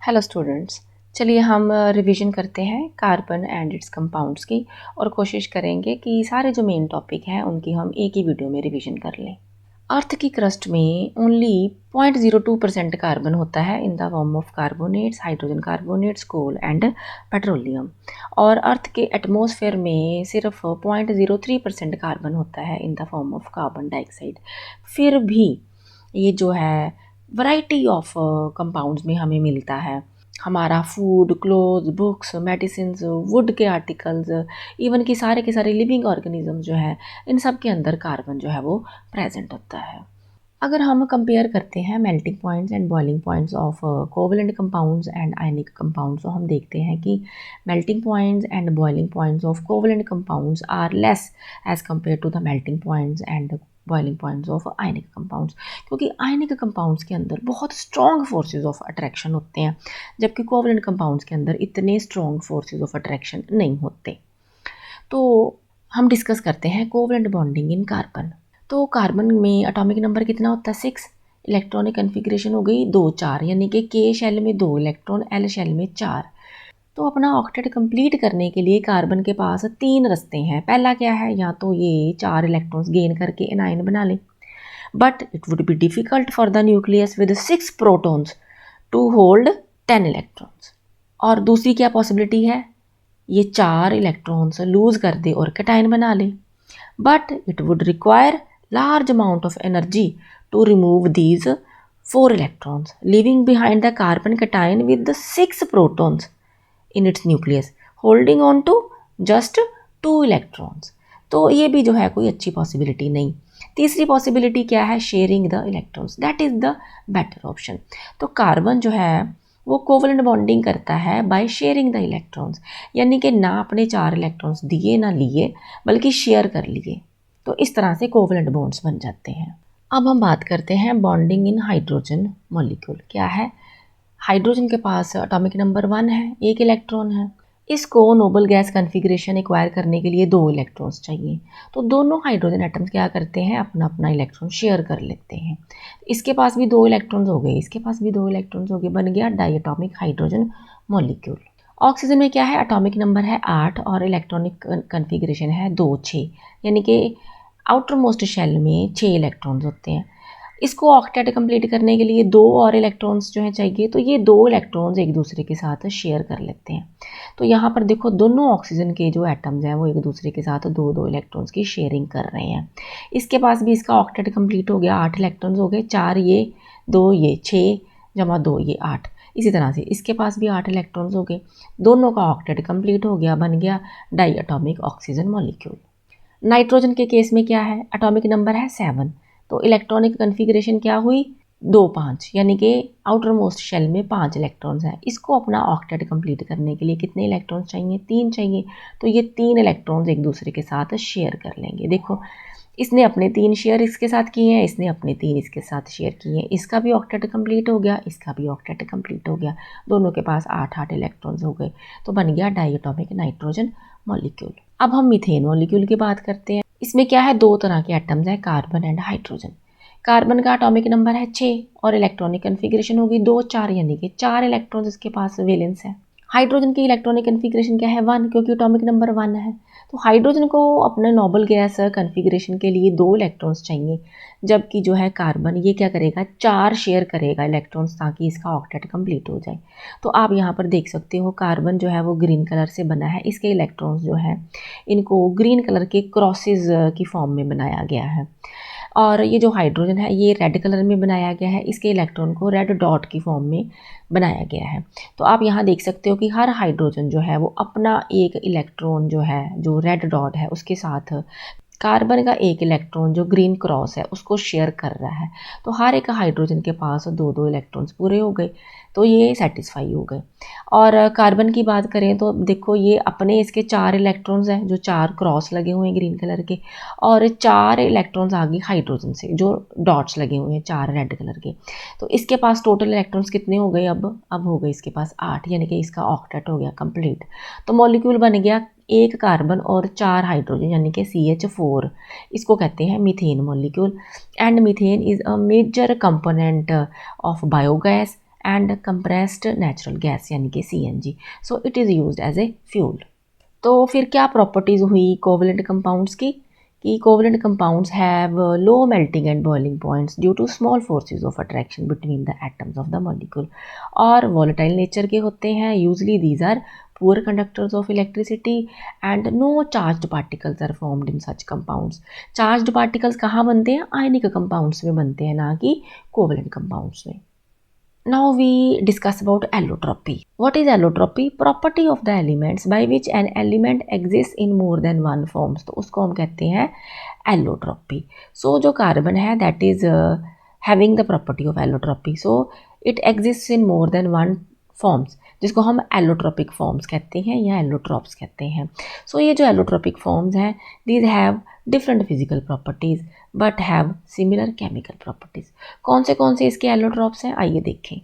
Hello students, चलिए हम revision करते हैं कार्बन एंड इट्स कंपाउंड्स की और कोशिश करेंगे कि सारे जो मेन टॉपिक हैं उनकी हम एक ही वीडियो में रिवीजन कर लें। अर्थ की क्रस्ट में ओनली 0.02% कार्बन होता है in the form of carbonates, hydrogen carbonates, coal and petroleum. और अर्थ के एटमॉस्फेयर में सिर्फ 0.03% कार्बन होता है in the form of carbon dioxide. फिर भी ये जो है वैरायटी ऑफ कंपाउंड्स में हमें मिलता है। हमारा food, clothes, books, medicines, would के आर्टिकल्स, इवन कि सारे के सारे लिविंग ऑर्गेनिज्म जो है, इन सब के अंदर कार्बन जो है वो प्रेजेंट होता है। अगर हम कंपेयर करते हैं melting points and boiling points of covalent compounds and ionic compounds, तो हम देखते हैं कि melting points and boiling points of covalent compounds are less as compare to the melting points and boiling points of ionic compounds, क्योंकि ionic compounds के अंदर बहुत strong forces of attraction होते हैं, जबकि कोवलेंट कंपाउंड्स के अंदर इतने स्ट्रॉन्ग फोर्सेज ऑफ अट्रैक्शन नहीं होते। तो हम डिस्कस करते हैं कोवलेंट बॉन्डिंग इन कार्बन। तो कार्बन में एटॉमिक नंबर कितना होता है? 6। इलेक्ट्रॉनिक कन्फिग्रेशन हो गई 2 4, यानी कि के शेल में 2 इलेक्ट्रॉन, एल शेल में 4। तो अपना ऑक्टेट कंप्लीट करने के लिए कार्बन के पास 3 रास्ते हैं। पहला क्या है? या तो ये 4 इलेक्ट्रॉन्स गेन करके एनायन बना ले, but it would be difficult for the nucleus with 6 protons to hold 10 electrons. और दूसरी क्या पॉसिबिलिटी है? ये 4 इलेक्ट्रॉन्स लूज कर दे और कैटायन बना ले, but it would require large amount of energy to remove these 4 electrons, leaving behind the carbon cation with the 6 protons in its nucleus, holding on to just 2 electrons. तो ये भी जो है कोई अच्छी पॉसिबिलिटी नहीं। तीसरी पॉसिबिलिटी क्या है? Sharing the electrons, that is the better option. तो कार्बन जो है वो कोवलेंट बॉन्डिंग करता है बाय शेयरिंग द इलेक्ट्रॉन्स, यानी कि ना अपने 4 इलेक्ट्रॉन्स दिए ना लिए, बल्कि शेयर कर लिए। तो इस तरह से कोवलेंट बॉन्ड्स बन जाते हैं। अब हम बात करते हैं बॉन्डिंग इन हाइड्रोजन मॉलिक्यूल। क्या है? हाइड्रोजन के पास एटॉमिक नंबर 1 है, 1 इलेक्ट्रॉन है। इसको नोबल गैस कन्फिग्रेशन एक्वायर करने के लिए 2 इलेक्ट्रॉन्स चाहिए। तो दोनों हाइड्रोजन एटम्स क्या करते हैं? अपना अपना इलेक्ट्रॉन शेयर कर लेते हैं। इसके पास भी 2 इलेक्ट्रॉन्स हो गए, इसके पास भी 2 इलेक्ट्रॉन्स हो गए, बन गया डाइएटॉमिक हाइड्रोजन मॉलिक्यूल। ऑक्सीजन में क्या है? एटॉमिक नंबर है 8 और इलेक्ट्रॉनिक कन्फिग्रेशन है 2 6, यानी कि आउटर मोस्ट शेल में 6 इलेक्ट्रॉन्स होते हैं। इसको ऑक्टेट कंप्लीट करने के लिए 2 और इलेक्ट्रॉन्स जो है चाहिए, तो ये 2 इलेक्ट्रॉन्स एक दूसरे के साथ शेयर कर लेते हैं। तो यहाँ पर देखो दोनों ऑक्सीजन के जो एटम्स हैं वो एक दूसरे के साथ 2 इलेक्ट्रॉन्स की शेयरिंग कर रहे हैं। इसके पास भी इसका ऑक्टेट कंप्लीट हो गया, 8 इलेक्ट्रॉन्स हो गए, 4 ये, 2 ये, 6 जमा 2 ये 8। इसी तरह से इसके पास भी 8 इलेक्ट्रॉन्स हो गए, दोनों का ऑक्टेट कंप्लीट हो गया, बन गया डाइएटॉमिक ऑक्सीजन मॉलिक्यूल। नाइट्रोजन के केस में क्या है? एटॉमिक नंबर है 7, तो इलेक्ट्रॉनिक कन्फिग्रेशन क्या हुई? 2 5, यानी कि आउटर मोस्ट शेल में 5 इलेक्ट्रॉन्स हैं। इसको अपना ऑक्टेट कंप्लीट करने के लिए कितने इलेक्ट्रॉन्स चाहिए? 3 चाहिए। तो ये 3 इलेक्ट्रॉन्स एक दूसरे के साथ शेयर कर लेंगे। देखो इसने अपने 3 शेयर इसके साथ किए हैं, इसने अपने 3 इसके साथ शेयर किए हैं। इसका भी ऑक्टेट कंप्लीट हो गया, इसका भी ऑक्टेट कंप्लीट हो गया, दोनों के पास 8 इलेक्ट्रॉन्स हो गए, तो बन गया डाइएटॉमिक नाइट्रोजन मॉलिक्यूल। अब हम मीथेन मॉलिक्यूल की बात करते हैं। इसमें क्या है? 2 तरह के एटम्स हैं, कार्बन एंड हाइड्रोजन। कार्बन का एटॉमिक नंबर है 6 और इलेक्ट्रॉनिक कन्फिग्रेशन होगी 2 4, यानी कि 4 इलेक्ट्रॉन्स इसके पास वैलेंस है। हाइड्रोजन की इलेक्ट्रॉनिक कन्फिग्रेशन क्या है? 1, क्योंकि एटॉमिक नंबर 1 है। तो हाइड्रोजन को अपने नोबल गैस कन्फिग्रेशन के लिए 2 इलेक्ट्रॉन्स चाहिए, जबकि जो है कार्बन ये क्या करेगा? 4 शेयर करेगा इलेक्ट्रॉन्स, ताकि इसका ऑक्टेट कंप्लीट हो जाए। तो आप यहाँ पर देख सकते हो कार्बन जो है वो ग्रीन कलर से बना है, इसके इलेक्ट्रॉन्स जो है इनको ग्रीन कलर के क्रॉसेस की फॉर्म में बनाया गया है। और ये जो हाइड्रोजन है ये रेड कलर में बनाया गया है, इसके इलेक्ट्रॉन को रेड डॉट की फॉर्म में बनाया गया है। तो आप यहाँ देख सकते हो कि हर हाइड्रोजन जो है वो अपना एक इलेक्ट्रॉन जो है, जो रेड डॉट है उसके साथ कार्बन का एक इलेक्ट्रॉन जो ग्रीन क्रॉस है उसको शेयर कर रहा है। तो हर एक हाइड्रोजन के पास 2 इलेक्ट्रॉन्स पूरे हो गए, तो ये सेटिस्फाई हो गए। और कार्बन की बात करें तो देखो ये अपने इसके 4 इलेक्ट्रॉन्स हैं, जो 4 क्रॉस लगे हुए हैं ग्रीन कलर के, और 4 इलेक्ट्रॉन्स आ गए हाइड्रोजन से, जो डॉट्स लगे हुए हैं 4 रेड कलर के। तो इसके पास टोटल इलेक्ट्रॉन्स कितने हो गए? अब हो गए इसके पास 8, यानी कि इसका ऑक्टेट हो गया कंप्लीट। तो मॉलिक्यूल बन गया 1 कार्बन और 4 हाइड्रोजन, यानी कि CH4। इसको कहते हैं methane molecule. And methane is a major component of biogas and compressed natural gas यानी कि CNG। So it is used as a fuel. तो फिर क्या प्रॉपर्टीज़ हुई कोवलेंट कंपाउंड्स की कि covalent compounds have low melting and boiling points due to small forces of attraction between the atoms of the molecule, और volatile nature के होते हैं। Usually these are poor conductors of electricity and no charged particles are formed in such compounds. Charged particles कहाँ बनते हैं? Ionic compounds में बनते हैं, ना कि कोवलेंट कंपाउंड्स में। Now we discuss about allotropy. What is allotropy? Property of the elements by which an element exists in more than one forms. तो उसको हम कहते हैं allotropy. So जो कार्बन है that is having the property of allotropy. So it exists in more than one forms, जिसको हम allotropic forms कहते हैं या allotropes कहते हैं। So ये जो allotropic forms हैं these have different physical properties but have similar chemical properties। कौन से इसके allotropes हैं आइए देखें।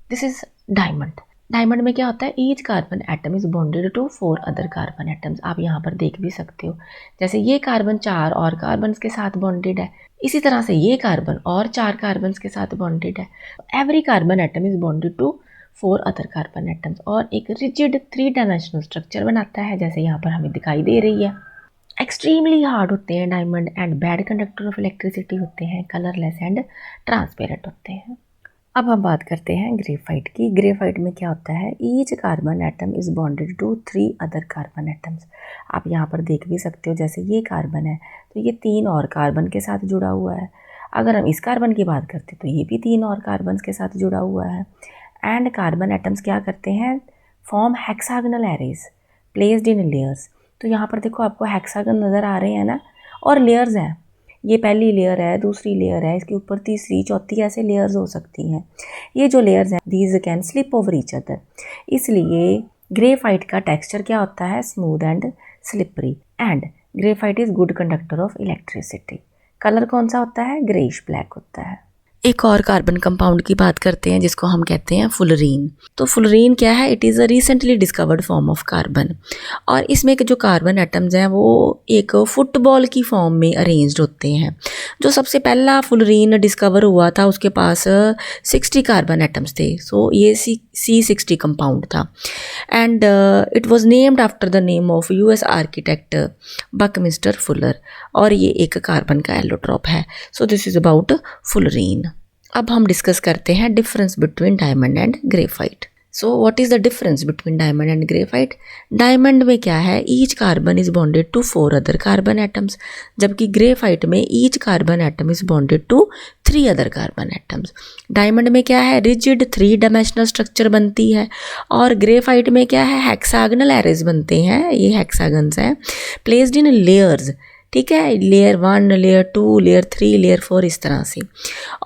This is diamond। डायमंड में क्या होता है? Each carbon atom is bonded to 4 other carbon atoms. आप यहाँ पर देख भी सकते हो, जैसे ये कार्बन 4 और कार्बन के साथ बॉन्डेड है, इसी तरह से ये कार्बन और 4 कार्बन के साथ बॉन्डेड है। Every carbon atom is bonded to 4 other carbon atoms और एक रिजिड 3 डायमेंशनल स्ट्रक्चर बनाता है, जैसे यहाँ पर हमें दिखाई दे रही है। एक्सट्रीमली हार्ड होते हैं diamond and bad conductor of electricity होते हैं, कलरलेस एंड ट्रांसपेरेंट होते हैं। अब हम बात करते हैं ग्रेफाइट की। ग्रेफाइट में क्या होता है? Each carbon atom is bonded to 3 other carbon atoms. आप यहाँ पर देख भी सकते हो, जैसे ये कार्बन है तो ये 3 और कार्बन के साथ जुड़ा हुआ है। अगर हम इस कार्बन की बात करते तो ये भी 3 और कार्बन के साथ जुड़ा हुआ है। एंड कार्बन एटम्स क्या करते हैं? Form hexagonal arrays placed in layers. तो यहाँ पर देखो आपको हेक्सागन नज़र आ रहे हैं ना, और लेयर्स हैं। ये पहली लेयर है, दूसरी लेयर है, इसके ऊपर तीसरी चौथी ऐसे लेयर्स हो सकती हैं। ये जो लेयर्स हैं these can slip over each other, इसलिए ग्रेफाइट का टेक्सचर क्या होता है? Smooth and slippery. And graphite is good conductor of electricity. Colour कौन सा होता है? ग्रेइश ब्लैक होता है। एक और कार्बन कंपाउंड की बात करते हैं जिसको हम कहते हैं फुलरीन। तो फुलरीन क्या है? It is a recently discovered form of carbon, और इसमें के जो कार्बन एटम्स हैं वो एक फुटबॉल की फॉर्म में अरेंज्ड होते हैं। जो सबसे पहला फुलरीन डिस्कवर हुआ था उसके पास 60 कार्बन एटम्स थे। सो ये C60 कंपाउंड था and it was named after the name of US architect Buckminster Fuller, और ये एक कार्बन का एलोट्रॉप है। So this is about fullerene. अब हम डिस्कस करते हैं difference between diamond and graphite. So what is the difference between diamond and graphite? Diamond में क्या है? Each carbon is bonded to 4 other carbon atoms, जबकि ग्रेफाइट में each carbon atom is bonded to 3 other carbon atoms. Diamond में क्या है? Rigid 3 dimensional structure बनती है, और ग्रेफाइट में क्या है? हेक्सागनल एरेज बनते हैं, ये हेक्सागन्स हैं प्लेस्ड इन लेयर्स। ठीक है, लेयर 1, लेयर 2, लेयर 3, लेयर 4 इस तरह से।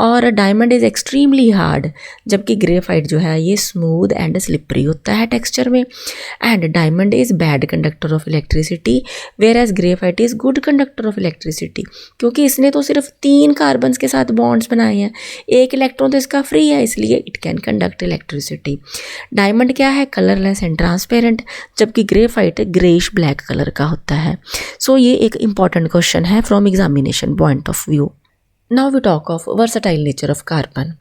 और डायमंड इज़ एक्सट्रीमली हार्ड, जबकि ग्रेफाइट जो है ये स्मूथ एंड स्लिपरी होता है टेक्सचर में। And diamond is bad conductor of electricity whereas graphite is good conductor of electricity, क्योंकि इसने तो सिर्फ 3 कार्बन के साथ बॉन्ड्स बनाए हैं, 1 इलेक्ट्रॉन तो इसका फ्री है, इसलिए it can conduct electricity. Diamond क्या है? कलरलेस एंड ट्रांसपेरेंट, जबकि ग्रेफाइट ग्रेइश ब्लैक कलर का होता है। सो ये एक इंपॉर्टेंट क्वेश्चन है from examination point of view. Now we talk of versatile nature of carbon.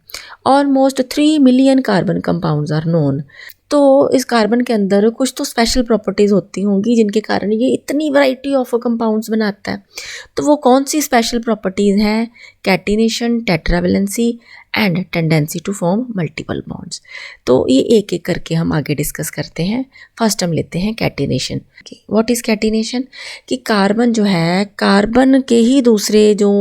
Almost 3 million carbon compounds are known. तो इस कार्बन के अंदर कुछ तो स्पेशल प्रॉपर्टीज़ होती होंगी जिनके कारण ये इतनी वैरायटी ऑफ कंपाउंड्स बनाता है। तो वो कौन सी स्पेशल प्रॉपर्टीज़ हैं? Catenation, tetravalency and tendency to form multiple bonds. तो ये एक एक करके हम आगे डिस्कस करते हैं। फर्स्ट हम लेते हैं कैटिनेशन। What is catenation? कि कार्बन जो है कार्बन के ही दूसरे जो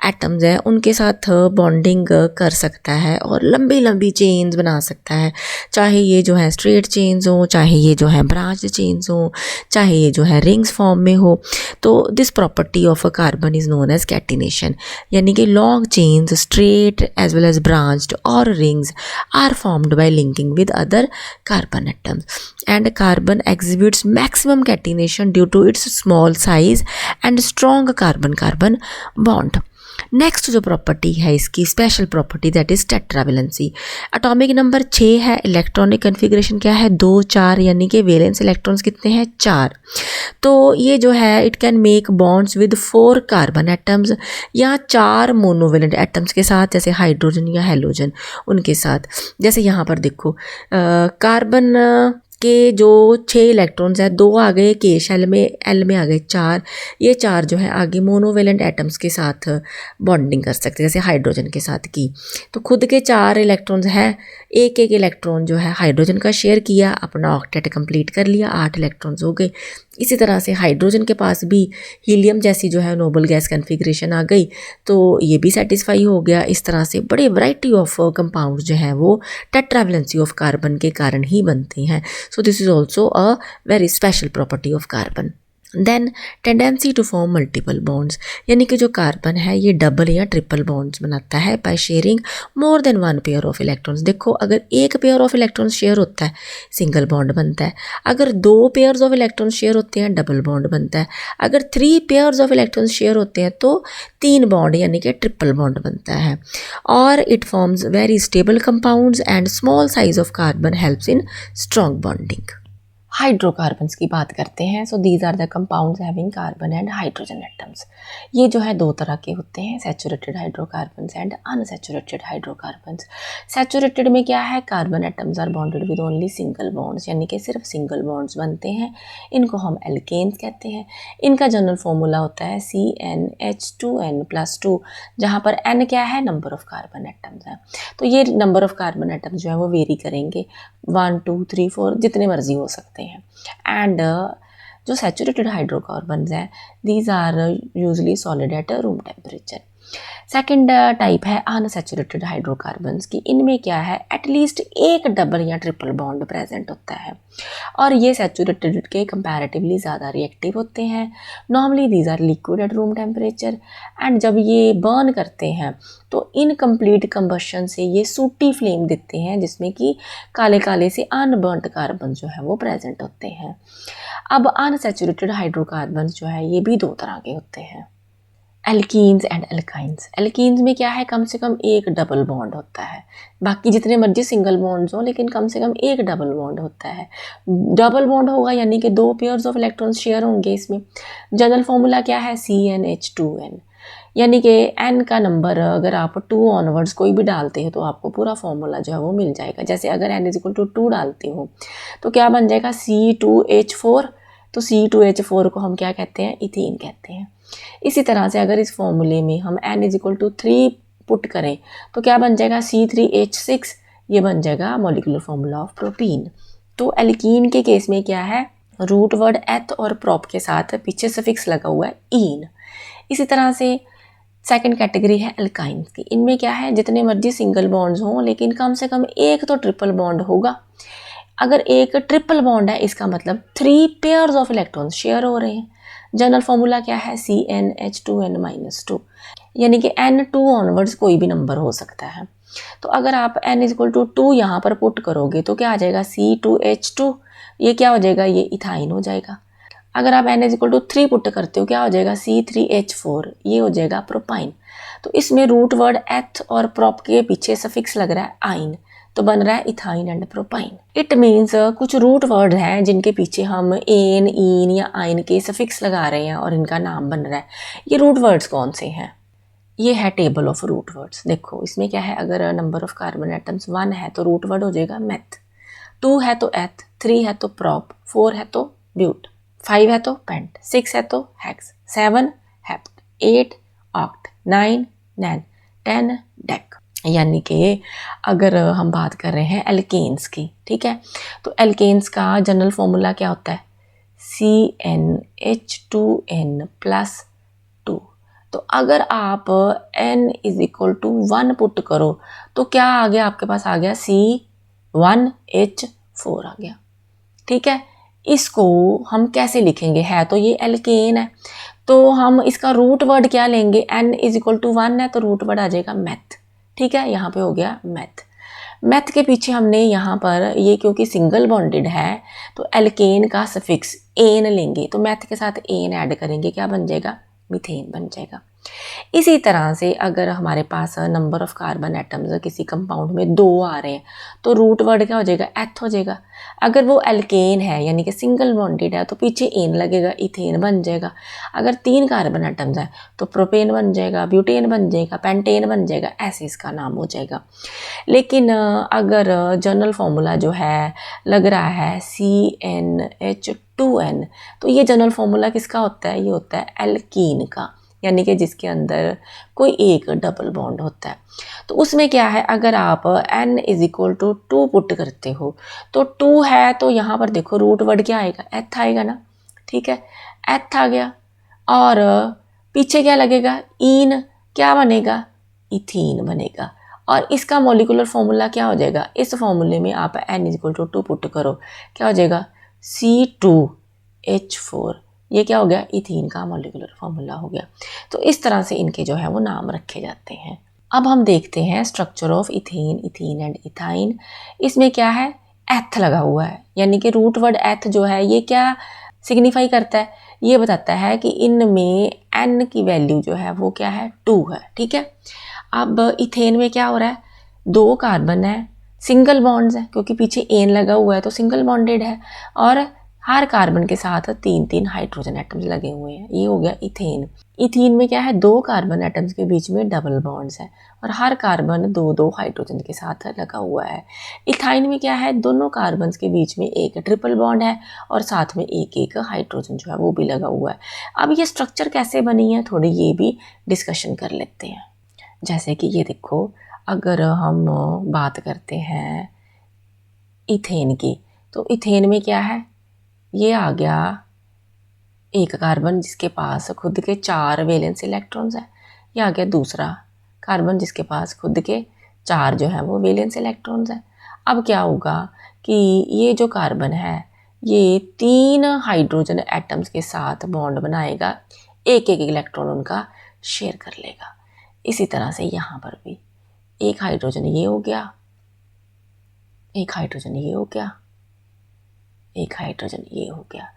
एटम्स हैं उनके साथ बॉन्डिंग कर सकता है और लंबी लंबी चेन्स बना सकता है, चाहे ये जो है स्ट्रेट चेन्स हो, चाहे ये जो है ब्रांच चेन्स हो, चाहे ये जो है रिंग्स फॉर्म में हो। तो this property of a carbon is known as catenation, यानी कि long chains straight as well as branched or rings are formed by linking with other carbon atoms, and carbon exhibits maximum catenation due to its small size and strong carbon-carbon bond. Next जो property है इसकी special property that is tetravalency. Atomic number 6 है, electronic configuration क्या है 2 4, यानी कि valence electrons कितने हैं 4। तो ये जो है it can make bonds with 4 carbon atoms या 4 मोनोवेलेंट एटम्स के साथ, जैसे हाइड्रोजन या हेलोजन उनके साथ। जैसे यहाँ पर देखो कार्बन के जो 6 इलेक्ट्रॉन्स हैं, 2 आ गए के शेल में, एल में आ गए 4, ये 4 जो है आगे मोनोवेलेंट एटम्स के साथ बॉन्डिंग कर सकते हैं, जैसे हाइड्रोजन के साथ की। तो खुद के 4 इलेक्ट्रॉन्स हैं, एक एक इलेक्ट्रॉन जो है हाइड्रोजन का शेयर किया, अपना ऑक्टेट कंप्लीट कर लिया, 8 इलेक्ट्रॉन्स हो गए। इसी तरह से हाइड्रोजन के पास भी हीलियम जैसी जो है नोबल गैस कन्फिग्रेशन आ गई, तो ये भी सेटिस्फाई हो गया। इस तरह से बड़े वैरायटी ऑफ कंपाउंड्स जो हैं वो टेट्रावेलेंसी ऑफ कार्बन के कारण ही बनते हैं। So this is also a very special property of carbon. Then tendency to form multiple bonds, यानी कि जो कार्बन है ये डबल या ट्रिपल बॉन्ड्स बनाता है by sharing more than 1 pair of electrons. देखो अगर एक पेयर ऑफ इलेक्ट्रॉन्स शेयर होता है सिंगल बॉन्ड बनता है, अगर 2 पेयर्स ऑफ इलेक्ट्रॉन्स शेयर होते हैं डबल बॉन्ड बनता है, अगर 3 पेयर्स ऑफ इलेक्ट्रॉन्स शेयर होते हैं तो 3 बॉन्ड यानी कि ट्रिपल बॉन्ड बनता है। और it forms very stable compounds and small size of carbon helps in strong bonding. Hydrocarbons की बात करते हैं। So these are the compounds having carbon and hydrogen atoms. ये जो है 2 तरह के होते हैं, saturated hydrocarbons and unsaturated hydrocarbons. Saturated में क्या है, carbon atoms are bonded with only single bonds, यानी कि सिर्फ सिंगल बॉन्ड्स बनते हैं। इनको हम एल्केन्स कहते हैं। इनका जनरल फॉर्मूला होता है CnH2n+2, जहाँ पर n क्या है, नंबर ऑफ कार्बन एटम्स है। तो ये नंबर ऑफ कार्बन एटम्स जो है वो वेरी करेंगे, 1 2 3 4 जितने मर्जी हो सकते हैं। एंड जो सैचुरेटेड हाइड्रोकार्बन्स हैं these are usually solid at room temperature. Second type है अनसैचुरेटेड हाइड्रोकार्बन्स की। इनमें क्या है, एटलीस्ट एक डबल या ट्रिपल बॉन्ड प्रेजेंट होता है और ये सैचुरेटेड के कंपैरेटिवली ज़्यादा रिएक्टिव होते हैं। Normally these are liquid at room temperature and जब ये बर्न करते हैं तो इनकम्प्लीट कंबशन से ये सूटी फ्लेम देते हैं, जिसमें कि काले काले से अनबर्नड कार्बन जो है वो प्रेजेंट होते हैं। अब अनसैचुरेटेड हाइड्रोकार्बन्स जो है ये भी 2 तरह के होते हैं, एल्कीन्स एंड एल्काइंस। एल्कीन्स में क्या है, कम से कम एक डबल बॉन्ड होता है, बाकी जितने मर्जी सिंगल बॉन्ड्स हो लेकिन कम से कम एक डबल बॉन्ड होता है। डबल बॉन्ड होगा यानी कि 2 पेयर्स ऑफ इलेक्ट्रॉन्स शेयर होंगे इसमें। जनरल फॉर्मूला क्या है, CnH2n, यानी कि n का नंबर अगर आप 2 ऑनवर्ड्स कोई भी डालते हो तो आपको पूरा फॉर्मूला जो है वो मिल जाएगा। जैसे अगर n = 2 डालते हो तो क्या बन जाएगा, C2H4। तो C2H4 को हम क्या कहते हैं, इथीन कहते हैं। इसी तरह से अगर इस फॉर्मूले में हम n = 3 पुट करें तो क्या बन जाएगा, C3H6, ये बन जाएगा मॉलिक्यूलर फॉर्मूला ऑफ प्रोपीन। तो एल्कीन के केस में क्या है, रूट वर्ड एथ और प्रॉप के साथ पीछे सफिक्स लगा हुआ है ईन। इसी तरह से सेकंड कैटेगरी है एल्काइंस की। इनमें क्या है, जितने मर्जी सिंगल बॉन्ड्स हों लेकिन कम से कम एक तो ट्रिपल बॉन्ड होगा। अगर एक ट्रिपल बॉन्ड है इसका मतलब 3 पेयर्स ऑफ इलेक्ट्रॉन्स शेयर हो रहे हैं। जनरल फॉर्मूला क्या है, CnH2n-2, यानी कि n2 ऑनवर्ड्स कोई भी नंबर हो सकता है। तो अगर आप n = 2 यहाँ पर पुट करोगे तो क्या आ जाएगा, C2H2, ये क्या हो जाएगा, ये इथाइन हो जाएगा। अगर आप n = 3 पुट करते हो क्या हो जाएगा, C3H4, ये हो जाएगा प्रोपाइन। तो इसमें रूट वर्ड एथ और प्रॉप के पीछे सफिक्स लग रहा है आइन, तो बन रहा है ethyne and propyne. It means कुछ रूट वर्ड हैं जिनके पीछे हम एन, ईन या आइन के सफिक्स लगा रहे हैं और इनका नाम बन रहा है। ये रूट वर्ड्स कौन से हैं, ये है टेबल ऑफ रूट वर्ड्स। देखो इसमें क्या है, अगर नंबर ऑफ कार्बन एटम्स 1 है तो रूट वर्ड हो जाएगा मेथ, 2 है तो एथ, 3 है तो प्रॉप, 4 है तो ब्यूट, 5 है तो पेंट, 6 है तो हेक्स, 7 हेप्ट, 8 ऑक्ट, 9 नैन, 10 डेक। यानी कि अगर हम बात कर रहे हैं एल्केन्स की, ठीक है, तो एल्केन्स का जनरल फॉर्मूला क्या होता है, CnH2n+2। तो अगर आप n = 1 पुट करो तो क्या आ गया, आपके पास आ गया C1H4 आ गया। ठीक है, इसको हम कैसे लिखेंगे, है तो ये एल्केन है तो हम इसका रूट वर्ड क्या लेंगे, n = 1 है तो रूट वर्ड आ जाएगा मैथ। ठीक है, यहाँ पे हो गया मैथ। मैथ के पीछे हमने यहाँ पर ये क्योंकि सिंगल बॉन्डेड है तो एल्केन का सफिक्स एन लेंगे, तो मैथ के साथ एन ऐड करेंगे, क्या बन जाएगा, मीथेन बन जाएगा। इसी तरह से अगर हमारे पास नंबर ऑफ कार्बन एटम्स किसी कंपाउंड में 2 आ रहे हैं तो रूट वर्ड क्या हो जाएगा, एथ हो जाएगा। अगर वो एल्केन है यानी कि सिंगल बॉन्डेड है तो पीछे एन लगेगा, इथेन बन जाएगा। अगर 3 कार्बन एटम्स हैं तो प्रोपेन बन जाएगा, ब्यूटेन बन जाएगा, पेंटेन बन जाएगा, ऐसे इसका नाम हो जाएगा। लेकिन अगर जनरल फॉर्मूला जो है लग रहा है CnH2n, तो ये जनरल फॉर्मूला किसका होता है, ये होता है एल्कीन का, यानी कि जिसके अंदर कोई एक डबल बॉन्ड होता है। तो उसमें क्या है, अगर आप n = 2 पुट करते हो तो 2 है तो यहाँ पर देखो रूट वर्ड क्या आएगा, एथ आएगा ना, ठीक है, एथ आ गया। और पीछे क्या लगेगा, ईन, क्या बनेगा, इथीन बनेगा। और इसका मॉलिक्यूलर फॉर्मूला क्या हो जाएगा, इस फॉर्मूले में आप n = 2 पुट करो, क्या हो जाएगा, C2H4। ये क्या हो गया, इथीन का मॉलिक्यूलर फॉर्मूला हो गया। तो इस तरह से इनके जो है वो नाम रखे जाते हैं। अब हम देखते हैं structure of ethane, ethene and ethyne. इसमें क्या है, एथ लगा हुआ है, यानी कि रूट वर्ड एथ जो है ये क्या सिग्निफाई करता है, ये बताता है कि इनमें n की वैल्यू जो है वो क्या है, 2 है, ठीक है। अब इथेन में क्या हो रहा है, 2 कार्बन है, सिंगल बॉन्ड्स है, क्योंकि पीछे एन लगा हुआ है तो सिंगल बॉन्डेड है, और हर कार्बन के साथ 3 हाइड्रोजन एटम्स लगे हुए हैं, ये हो गया इथेन। इथीन में क्या है, 2 कार्बन एटम्स के बीच में डबल बॉन्ड्स हैं और हर कार्बन 2 हाइड्रोजन के साथ लगा हुआ है। इथाइन में क्या है, दोनों कार्बन के बीच में एक ट्रिपल बॉन्ड है और साथ में एक हाइड्रोजन जो है वो भी लगा हुआ है। अब ये स्ट्रक्चर कैसे बनी है, थोड़ी ये भी डिस्कशन कर लेते हैं। जैसे कि ये देखो, अगर हम बात करते हैं इथेन की, तो इथेन में क्या है, ये आ गया एक कार्बन जिसके पास खुद के 4 वैलेंस इलेक्ट्रॉन्स हैं, ये आ गया दूसरा कार्बन जिसके पास खुद के 4 जो है वो वैलेंस इलेक्ट्रॉन्स हैं। अब क्या होगा कि ये जो कार्बन है ये 3 हाइड्रोजन एटम्स के साथ बॉन्ड बनाएगा, एक इलेक्ट्रॉन उनका शेयर कर लेगा। इसी तरह से यहाँ पर भी एक हाइड्रोजन ये हो गया, एक हाइड्रोजन ये हो गया, एक हाइड्रोजन ये हो गया।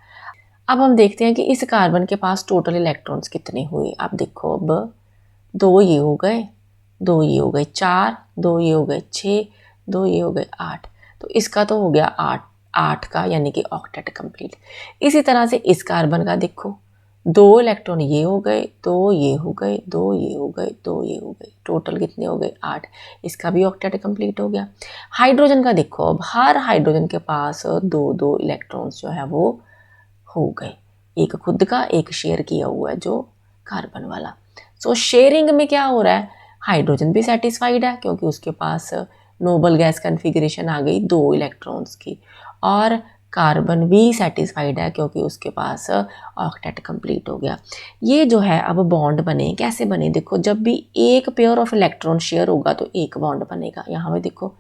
अब हम देखते हैं कि इस कार्बन के पास टोटल इलेक्ट्रॉन्स कितने हुए। अब देखो, अब 2 ये हो गए, 2 ये हो गए 4, 2 ये हो गए 6, 2 ये हो गए 8। तो इसका तो हो गया 8 का, यानी कि ऑक्टेट कंप्लीट। इसी तरह से इस कार्बन का देखो, 2 इलेक्ट्रॉन ये हो गए, 2 ये हो गए, 2 ये हो गए, 2 ये हो गए, टोटल कितने हो गए 8। इसका भी ऑक्टेट कंप्लीट हो गया। हाइड्रोजन का देखो, अब हर हाइड्रोजन के पास 2 इलेक्ट्रॉन्स जो है वो हो गए, एक खुद का, एक शेयर किया हुआ है जो कार्बन वाला। सो शेयरिंग में क्या हो रहा है, हाइड्रोजन भी सेटिस्फाइड है क्योंकि उसके पास नोबल गैस कन्फिगरेशन आ गई 2 इलेक्ट्रॉन्स की, और कार्बन भी सेटिस्फाइड है क्योंकि उसके पास ऑक्टेट कंप्लीट हो गया। ये जो है अब बॉन्ड बने, कैसे बने, देखो जब भी एक पेयर ऑफ इलेक्ट्रॉन शेयर होगा तो एक बॉन्ड बनेगा। यहाँ पे देखो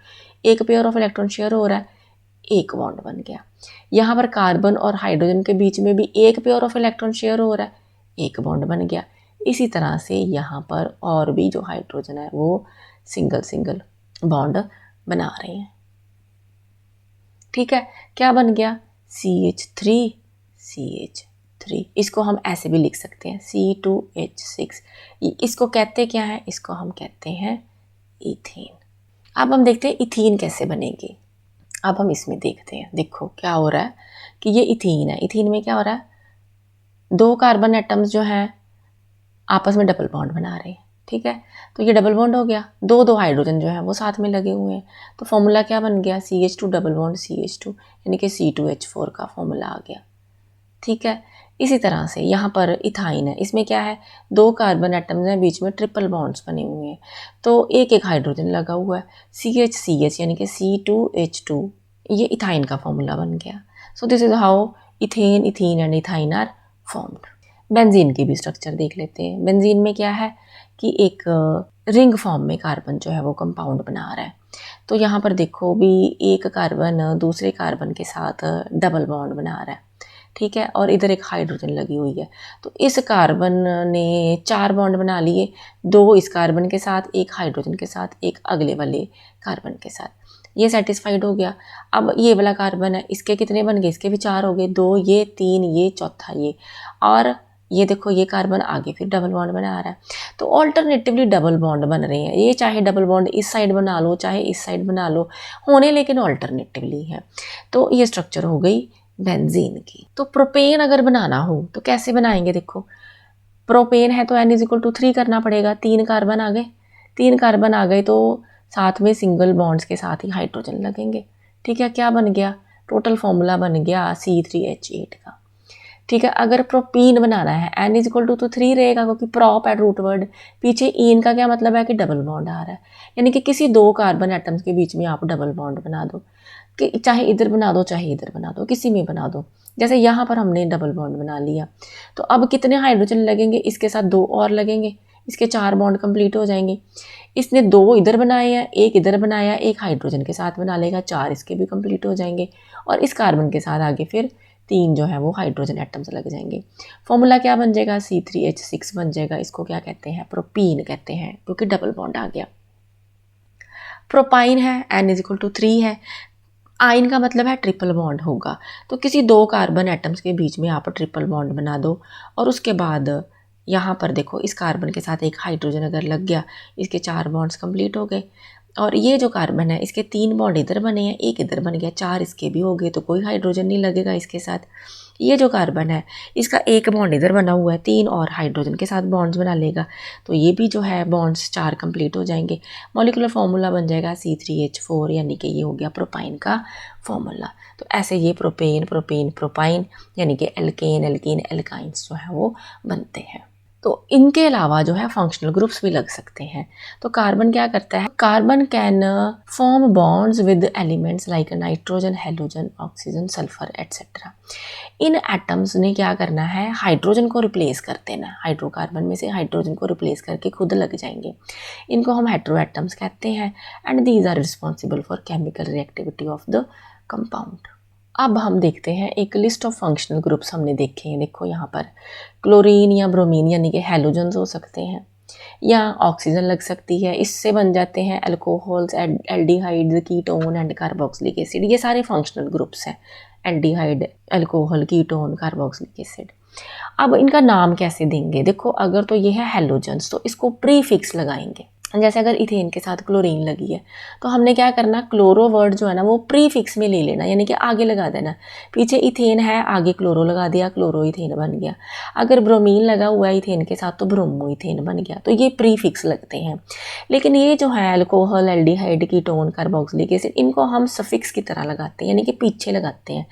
एक पेयर ऑफ इलेक्ट्रॉन शेयर हो रहा है, एक बॉन्ड बन गया। यहाँ पर कार्बन और हाइड्रोजन के बीच में भी एक पेयर ऑफ इलेक्ट्रॉन शेयर हो रहा है, एक बॉन्ड बन गया। इसी तरह से यहाँ पर और भी जो हाइड्रोजन है वो सिंगल बॉन्ड बना रहे हैं, ठीक है। क्या बन गया, CH3, इसको हम ऐसे भी लिख सकते हैं C2H6। इसको कहते क्या है, इसको हम कहते हैं इथेन। अब हम देखते हैं इथीन कैसे बनेगी। अब हम इसमें देखते हैं, देखो क्या हो रहा है कि ये इथीन है। इथीन में क्या हो रहा है, 2 कार्बन एटम्स जो हैं आपस में डबल बॉन्ड बना रहे हैं, ठीक है। तो ये डबल बॉन्ड हो गया, 2 हाइड्रोजन जो है वो साथ में लगे हुए हैं। तो फॉर्मूला क्या बन गया, CH2 डबल बॉन्ड CH2, यानी कि C2H4 का फॉर्मूला आ गया, ठीक है। इसी तरह से यहाँ पर इथाइन है, इसमें क्या है, 2 कार्बन एटम्स हैं, बीच में ट्रिपल बॉन्ड्स बने हुए हैं, तो एक हाइड्रोजन लगा हुआ है, CH यानी कि C2H2, ये इथाइन का फॉर्मूला बन गया। So this is how ethene and ethyne are formed. Benzene की भी स्ट्रक्चर देख लेते हैं। बेंजीन में क्या है कि एक रिंग फॉर्म में कार्बन जो है वो कंपाउंड बना रहा है। तो यहाँ पर देखो भी एक कार्बन दूसरे कार्बन के साथ डबल बॉन्ड बना रहा है, ठीक है, और इधर एक हाइड्रोजन लगी हुई है। तो इस कार्बन ने 4 बॉन्ड बना लिए, 2 इस कार्बन के साथ, एक हाइड्रोजन के साथ, एक अगले वाले कार्बन के साथ, ये सेटिस्फाइड हो गया। अब ये वाला कार्बन है, इसके कितने बन गए, इसके भी 4 हो गए, 2 ये, 3 ये, चौथा ये, और ये देखो ये कार्बन आगे फिर डबल बॉन्ड बना रहा है, तो ऑल्टरनेटिवली डबल बॉन्ड बन रहे हैं। ये चाहे डबल बॉन्ड इस साइड बना लो चाहे इस साइड बना लो, होने लेकिन ऑल्टरनेटिवली है। तो ये स्ट्रक्चर हो गई बेंजीन की। तो प्रोपेन अगर बनाना हो तो कैसे बनाएंगे, देखो प्रोपेन है तो N=3 करना पड़ेगा। 3 कार्बन आ गए, 3 कार्बन आ गए तो साथ में सिंगल बॉन्ड्स के साथ ही हाइड्रोजन लगेंगे। ठीक है, क्या बन गया, टोटल फॉर्मूला बन गया C3H8 का। ठीक है, अगर प्रोपीन बनाना है N=3 रहेगा क्योंकि प्रॉप है रूट वर्ड, पीछे इन का क्या मतलब है कि डबल बॉन्ड आ रहा है, यानी कि किसी 2 कार्बन एटम्स के बीच में आप डबल बॉन्ड बना दो, कि चाहे इधर बना दो चाहे इधर बना दो, किसी में बना दो। जैसे यहाँ पर हमने डबल बॉन्ड बना लिया, तो अब कितने हाइड्रोजन लगेंगे, इसके साथ 2 और लगेंगे, इसके 4 बॉन्ड कंप्लीट हो जाएंगे। इसने 2 इधर बनाए हैं, 1 इधर बनाया, 1 हाइड्रोजन के साथ बना लेगा, 4 इसके भी कंप्लीट हो जाएंगे, और इस कार्बन के साथ आगे फिर 3 जो है वो हाइड्रोजन एटम्स लग जाएंगे। फॉर्मूला क्या बन जाएगा, C3H6 बन जाएगा। इसको क्या कहते हैं, प्रोपीन कहते हैं, क्योंकि डबल बॉन्ड आ गया। प्रोपाइन है, N=3 है। आइन का मतलब है ट्रिपल बॉन्ड होगा, तो किसी 2 कार्बन एटम्स के बीच में आप ट्रिपल बॉन्ड बना दो, और उसके बाद यहाँ पर देखो इस कार्बन के साथ 1 हाइड्रोजन अगर लग गया, इसके 4 बॉन्ड्स कंप्लीट हो गए। और ये जो कार्बन है इसके 3 बॉन्ड इधर बने हैं, 1 इधर बन गया, 4 इसके भी हो गए, तो कोई हाइड्रोजन नहीं लगेगा इसके साथ। ये जो कार्बन है इसका 1 बॉन्ड इधर बना हुआ है, 3 और हाइड्रोजन के साथ बॉन्ड्स बना लेगा, तो ये भी जो है बॉन्ड्स 4 कंप्लीट हो जाएंगे। मॉलिक्यूलर फार्मूला बन जाएगा C3H4, यानी कि ये हो गया प्रोपाइन का फार्मूला। तो ऐसे ये प्रोपेन प्रोपेन प्रोपाइन यानी कि एल्केन एल्कीन एल्काइंस जो है वो बनते हैं। तो इनके अलावा जो है फंक्शनल ग्रुप्स भी लग सकते हैं। तो कार्बन क्या करता है, carbon can form bonds with elements like nitrogen, halogen, oxygen, sulphur etcetera. In atoms ने क्या करना है, हाइड्रोजन को रिप्लेस कर देना, हाइड्रोकार्बन में से हाइड्रोजन को रिप्लेस करके खुद लग जाएंगे। इनको हम हेटेरो एटम्स कहते हैं, and these are responsible for chemical reactivity of the compound. अब हम देखते हैं एक लिस्ट ऑफ फंक्शनल ग्रुप्स हमने देखे हैं। देखो यहाँ पर क्लोरीन या ब्रोमीन यानी कि हेलोजन्स हो सकते हैं, या ऑक्सीजन लग सकती है, इससे बन जाते हैं alcohols, aldehydes, ketone and carboxylic acid. ये सारे फंक्शनल ग्रुप्स हैं, aldehyde, alcohol, ketone, carboxylic acid. अब इनका नाम कैसे देंगे, देखो अगर तो ये है हेलोजन्स तो इसको प्रीफिक्स लगाएंगे। जैसे अगर इथेन के साथ क्लोरीन लगी है तो हमने क्या करना, क्लोरो वर्ड जो है ना वो प्रीफिक्स में ले लेना, यानी कि आगे लगा देना। पीछे इथेन है, आगे क्लोरो लगा दिया, क्लोरो इथेन बन गया। अगर ब्रोमीन लगा हुआ है इथेन के साथ तो ब्रोमो इथेन बन गया। तो ये प्रीफिक्स लगते हैं। लेकिन ये जो है alcohol, aldehyde, ketone, carboxylic acid, इनको हम सफिक्स की तरह लगाते हैं, यानी कि पीछे लगाते हैं।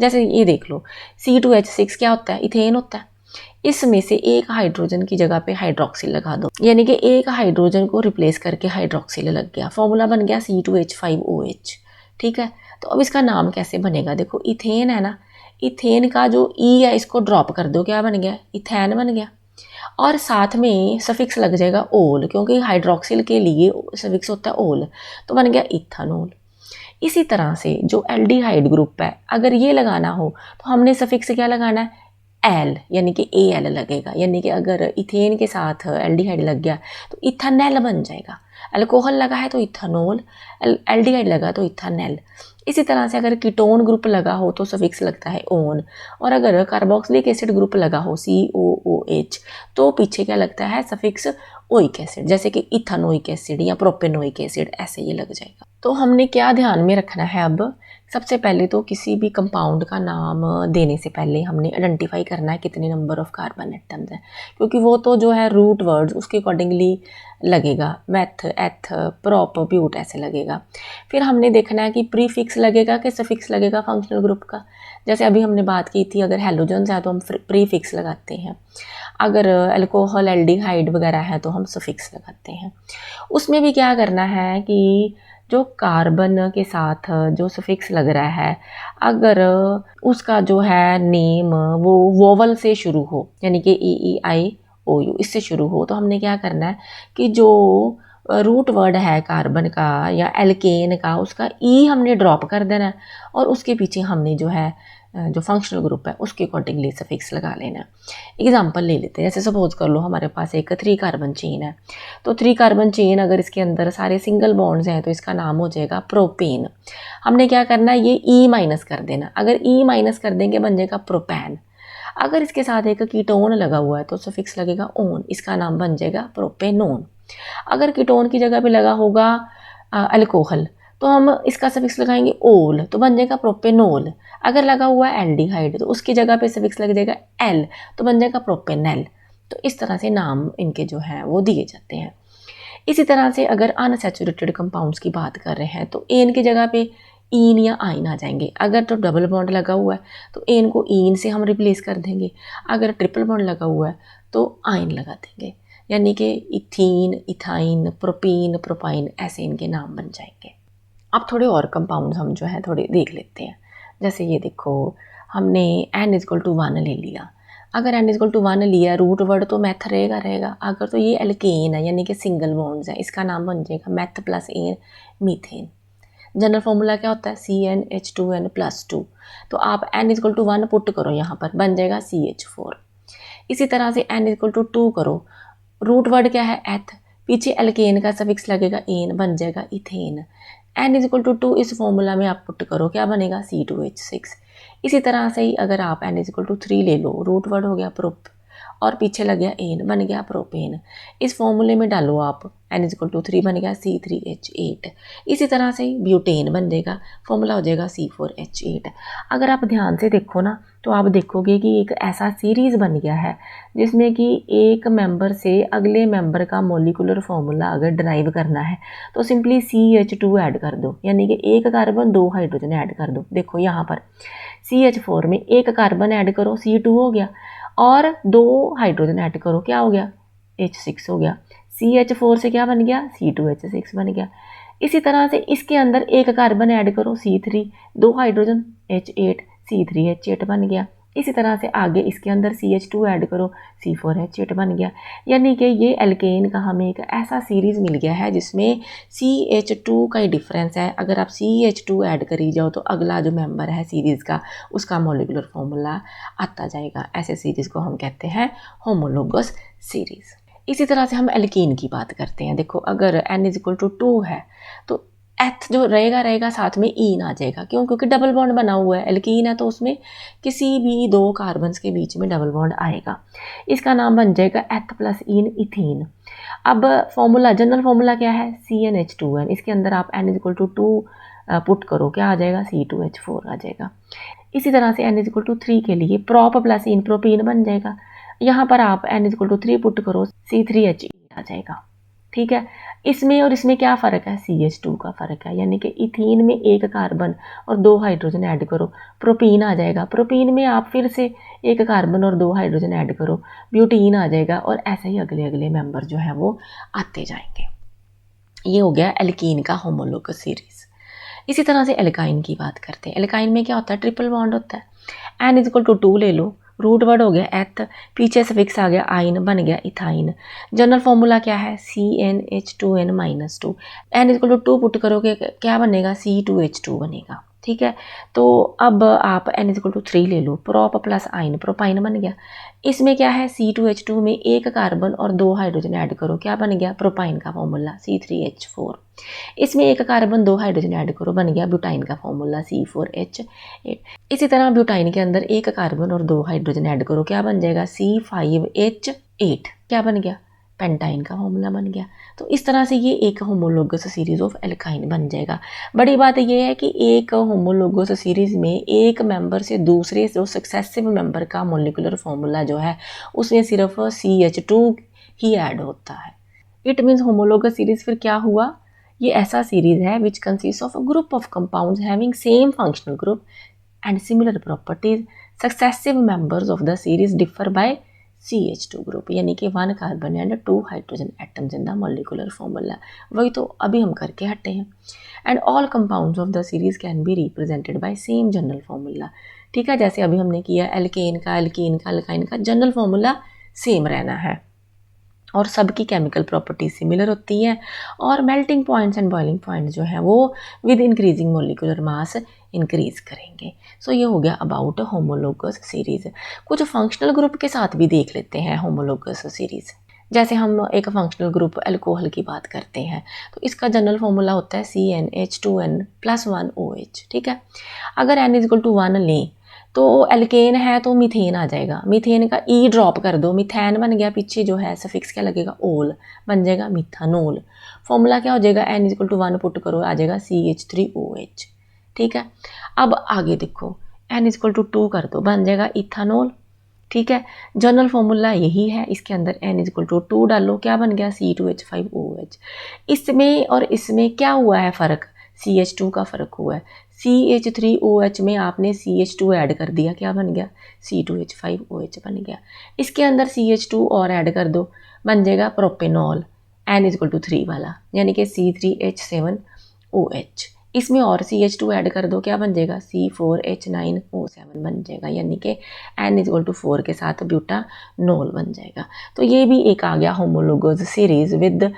जैसे ये देख लो C2H6 क्या होता है, इथेन होता है। इसमें से 1 हाइड्रोजन की जगह पे हाइड्रोक्सिल लगा दो, यानी कि 1 हाइड्रोजन को रिप्लेस करके हाइड्रोक्सिल लग गया, फॉर्मूला बन गया C2H5OH। ठीक है, तो अब इसका नाम कैसे बनेगा, देखो इथेन है ना, इथेन का जो ई है इसको ड्रॉप कर दो, क्या बन गया, इथेन बन गया। और साथ में सफिक्स लग जाएगा ओल, क्योंकि हाइड्रोक्सिल के लिए सफिक्स होता है ओल, तो बन गया इथानोल। इसी तरह से जो एल्डिहाइड ग्रुप है अगर ये लगाना हो तो हमने सफिक्स क्या लगाना है, एल, यानी कि AL लगेगा, यानी कि अगर इथेन के साथ एल्डिहाइड लग गया तो इथानेल बन जाएगा। अल्कोहल लगा है तो इथानोल, एल्डिहाइड लगा तो इथानेल। इसी तरह से अगर कीटोन ग्रुप लगा हो तो सफिक्स लगता है ओन, और अगर कार्बोक्सिलिक एसिड ग्रुप लगा हो COOH तो पीछे क्या लगता है, सफिक्स ओइक एसिड, जैसे कि इथानोइक एसिड या प्रोपेनोइक एसिड, ऐसे ये लग जाएगा। तो हमने क्या ध्यान में रखना है, अब सबसे पहले तो किसी भी कंपाउंड का नाम देने से पहले हमने आइडेंटिफाई करना है कितने नंबर ऑफ कार्बन एटम्स हैं, क्योंकि वो तो जो है रूट वर्ड्स उसके अकॉर्डिंगली लगेगा, मेथ, एथ, प्रोप, ब्यूट ऐसे लगेगा। फिर हमने देखना है कि प्रीफिक्स लगेगा कि सफिक्स लगेगा फंक्शनल ग्रुप का। जैसे अभी हमने बात की थी, अगर हेलोजन्स है तो हम प्रीफिक्स लगाते हैं, अगर अल्कोहल, एल्डिहाइड वगैरह है तो हम सफिक्स लगाते हैं। उसमें भी क्या करना है कि जो कार्बन के साथ जो सफिक्स लग रहा है अगर उसका जो है नेम वो वोवल से शुरू हो, यानी कि EEIOU इससे शुरू हो, तो हमने क्या करना है कि जो रूट वर्ड है कार्बन का या एल्केन का उसका ई हमने ड्रॉप कर देना है, और उसके पीछे हमने जो है जो फंक्शनल ग्रुप है उसके अकॉर्डिंगली सफिक्स लगा लेना है। एग्जांपल ले लेते हैं, जैसे सपोज कर लो हमारे पास एक 3 कार्बन चेन है, तो 3 कार्बन चेन अगर इसके अंदर सारे सिंगल बॉन्ड्स हैं तो इसका नाम हो जाएगा प्रोपेन। हमने क्या करना है, ये ई माइनस कर देना, अगर ई माइनस कर देंगे बन जाएगा प्रोपैन। अगर इसके साथ एक कीटोन लगा हुआ है तो सफिक्स लगेगा ओन, इसका नाम बन जाएगा प्रोपेनोन। अगर कीटोन की जगह पे लगा होगा अल्कोहल तो हम इसका सफिक्स लगाएंगे ओल, तो बन जाएगा प्रोपेनोल। अगर लगा हुआ है एल्डिहाइड तो उसकी जगह पे सफिक्स लग जाएगा एल, तो बन जाएगा प्रोपेनल। तो इस तरह से नाम इनके जो हैं वो दिए जाते हैं। इसी तरह से अगर अनसैचुरेटेड कंपाउंड्स की बात कर रहे हैं तो एन की जगह पे ईन या आइन आ जाएंगे। अगर तो डबल बॉन्ड लगा हुआ है तो एन को ईन से हम रिप्लेस कर देंगे, अगर ट्रिपल बॉन्ड लगा हुआ है तो आइन लगा देंगे, यानी कि इथीन, इथाइन, प्रोपीन, प्रोपाइन, ऐसे इनके नाम बन जाएंगे। अब थोड़े और कंपाउंड्स हम जो है थोड़े देख लेते हैं। जैसे ये देखो, हमने n=1 ले लिया। अगर n=1 लिया, रूट वर्ड तो मैथ रहेगा। अगर तो ये एल्केन है यानी कि सिंगल बॉन्ड्स है, इसका नाम बन जाएगा meth plus N, methane. General formula क्या होता है CnH2n+2। तो आप n=1 पुट करो यहाँ पर, बन जाएगा CH4। इसी तरह से n=2 करो, रूट वर्ड क्या है एथ, पीछे एल्केन का सफिक्स लगेगा एन, बन जाएगा इथेन। n=2 इस फॉर्मूला में आप पुट करो, क्या बनेगा C2H6। इसी तरह से ही अगर आप n=3 ले लो, रूट वर्ड हो गया प्रोप और पीछे लग गया एन, बन गया प्रोपेन। इस फॉर्मूले में डालो आप, n=3 बन गया C3H8। इसी तरह से ब्यूटेन बन जाएगा, फॉर्मूला हो जाएगा C4H8। अगर आप ध्यान से देखो ना तो आप देखोगे कि एक ऐसा सीरीज़ बन गया है जिसमें कि एक मेंबर से अगले मेंबर का मॉलिक्यूलर फॉर्मूला अगर ड्राइव करना है तो सिंपली CH2 ऐड कर दो, यानी कि एक कार्बन 2 हाइड्रोजन ऐड कर दो। देखो यहाँ पर CH4 में एक कार्बन ऐड करो, C2 हो गया, और 2 हाइड्रोजन ऐड करो, क्या हो गया H6 हो गया। CH4 से क्या बन गया C2H6 बन गया। इसी तरह से इसके अंदर एक कार्बन ऐड करो C3, 2 हाइड्रोजन H8, C3H8 बन गया। इसी तरह से आगे इसके अंदर CH2 ऐड करो, C4H8 बन गया। यानी कि ये एल्केन का हमें एक ऐसा सीरीज़ मिल गया है जिसमें CH2 का ही डिफरेंस है। अगर आप CH2 ऐड करी जाओ तो अगला जो मेंबर है सीरीज़ का उसका मॉलिक्यूलर फॉर्मूला आता जाएगा। ऐसे सीरीज़ को हम कहते हैं होमोलोगस सीरीज़। इसी तरह से हम एल्कीन की बात करते हैं। देखो अगर n=2 है तो एथ जो रहेगा साथ में ईन आ जाएगा, क्यों? क्योंकि डबल बॉन्ड बना हुआ है, एल्कीन है तो उसमें किसी भी 2 कार्बन्स के बीच में डबल बॉन्ड आएगा। इसका नाम बन जाएगा एथ प्लस ईन, इथीन। अब फॉर्मूला, जनरल फॉर्मूला क्या है CnH2n। इसके अंदर आप n=2 पुट करो, क्या आ जाएगा C2H4 आ जाएगा। इसी तरह से n=3 के लिए प्रोप प्लस इन, प्रोपीन बन जाएगा। यहाँ पर आप n=3 पुट करो, C3H8 आ जाएगा। ठीक है, इसमें और इसमें क्या फ़र्क है, CH2 का फ़र्क है, यानी कि इथीन में एक कार्बन और 2 हाइड्रोजन ऐड करो, प्रोपीन आ जाएगा। प्रोपीन में आप फिर से एक कार्बन और 2 हाइड्रोजन ऐड करो, ब्यूटीन आ जाएगा। और ऐसे ही अगले अगले मेंबर जो है वो आते जाएंगे। ये हो गया एल्कीन का होमोलोगस सीरीज़। इसी तरह से एल्काइन की बात करते हैं। एल्काइन में क्या होता है, ट्रिपल बॉन्ड होता है। n=2 ले लो, रूट वर्ड हो गया एथ, पीछे सफिक्स आ गया आइन, बन गया इथाइन। जनरल फॉर्मूला क्या है CnH2n-2। n=2 पुट करोगे क्या बनेगा C2H2 बनेगा। ठीक है, तो अब आप n=3 ले लो, प्रोप प्लस आइन, प्रोपाइन बन गया। इसमें क्या है C2H2 में एक कार्बन और 2 हाइड्रोजन ऐड करो, क्या बन गया प्रोपाइन का फॉर्मूला C3H4। इसमें एक कार्बन 2 हाइड्रोजन ऐड करो, बन गया ब्यूटाइन का फॉर्मूला C4H8। इसी तरह ब्यूटाइन के अंदर एक कार्बन और 2 हाइड्रोजन ऐड करो, क्या बन जाएगा C5H8, क्या बन गया पेंटाइन का फॉर्मूला बन गया। तो इस तरह से ये एक होमोलोगस सीरीज ऑफ एल्काइन बन जाएगा। बड़ी बात ये है कि एक होमोलोगस सीरीज में एक मेंबर से दूसरे जो सक्सेसिव मेंबर का मॉलिक्यूलर फॉर्मूला जो है उसमें सिर्फ CH2 ही ऐड होता है। इट मीन्स होमोलोगस सीरीज फिर क्या हुआ, ये ऐसा सीरीज है which consist of a group of compounds having same functional group and similar properties. Successive members of the series differ by CH2 group, यानी कि 1 carbon and 2 hydrogen atoms in the molecular formula. वही तो अभी हम करके हटे हैं। And all compounds of the series can be represented by same general formula. ठीक है, जैसे अभी हमने किया एल्केन का, अल्काइन का जनरल फॉर्मूला सेम रहना है और सबकी केमिकल प्रॉपर्टीज सिमिलर होती हैं। और melting points and boiling points जो हैं वो with increasing molecular mass increase करेंगे। सो ये हो गया अबाउट होमोलोगस सीरीज। कुछ फंक्शनल ग्रुप के साथ भी देख लेते हैं होमोलोगस सीरीज। जैसे हम एक फंक्शनल ग्रुप अल्कोहल की बात करते हैं तो इसका जनरल फॉर्मूला होता है CnH2n+1OH। ठीक है, अगर n=1 लें तो एल्केन है तो मीथेन आ जाएगा, मीथेन का ई ड्रॉप कर दो, मीथेन बन गया, पीछे जो है सफिक्स क्या लगेगा, ओल, बन जाएगा मिथानोल। फॉर्मूला क्या हो जाएगा, n = 1 पुट करो, आ जाएगा CH3OH। ठीक है, अब आगे देखो, n = 2 कर दो, बन जाएगा इथानोल। ठीक है, जनरल फॉर्मूला यही है, इसके अंदर n = 2 डालो, क्या बन गया, C2H5OH। इसमें और इसमें क्या हुआ है फ़र्क, CH2 का फ़र्क हुआ है। CH3OH में आपने CH2 ऐड कर दिया, क्या बन गया, C2H5OH बन गया। इसके अंदर CH2 और ऐड कर दो, बन जाएगा प्रोपेनॉल, n = 3 वाला, यानी कि C3H7OH। इसमें और CH2 ऐड कर दो, क्या बन जाएगा, C4H9O7 बन जाएगा, यानी कि n = 4 के साथ ब्यूटानोल बन जाएगा। तो ये भी एक आ गया homologous series with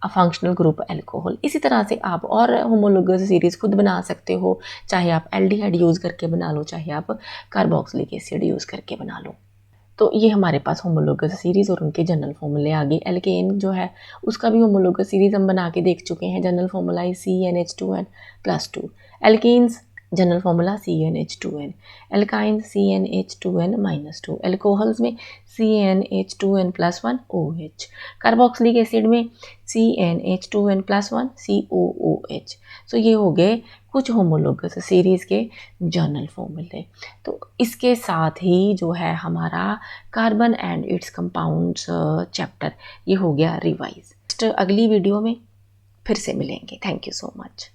functional group alcohol. इसी तरह से आप और होमोलोगस सीरीज़ खुद बना सकते हो, चाहे आप एल्डिहाइड यूज़ करके बना लो, चाहे आप कार्बोक्सिलिक एसिड यूज़ करके बना लो। तो ये हमारे पास होमोलोगस सीरीज़ और उनके जनरल फॉर्मूले आ गए। एल्केन जो है उसका भी होमोलोगस सीरीज़ हम बना के देख चुके हैं। जनरल फॉर्मूला है CnH2n+2। Alkenes general formula CnH2n। Alkynes CnH2n-2। Alcohols में CnH2n+1 OH। कार्बोक्सिलिक एसिड में CnH2n+1 COOH। सो ये हो गए कुछ होमोलोगस सीरीज़ के जनरल फॉर्मूले। तो इसके साथ ही जो है हमारा carbon and it's compounds chapter ये हो गया रिवाइज। अगली वीडियो में फिर से मिलेंगे। Thank you so much.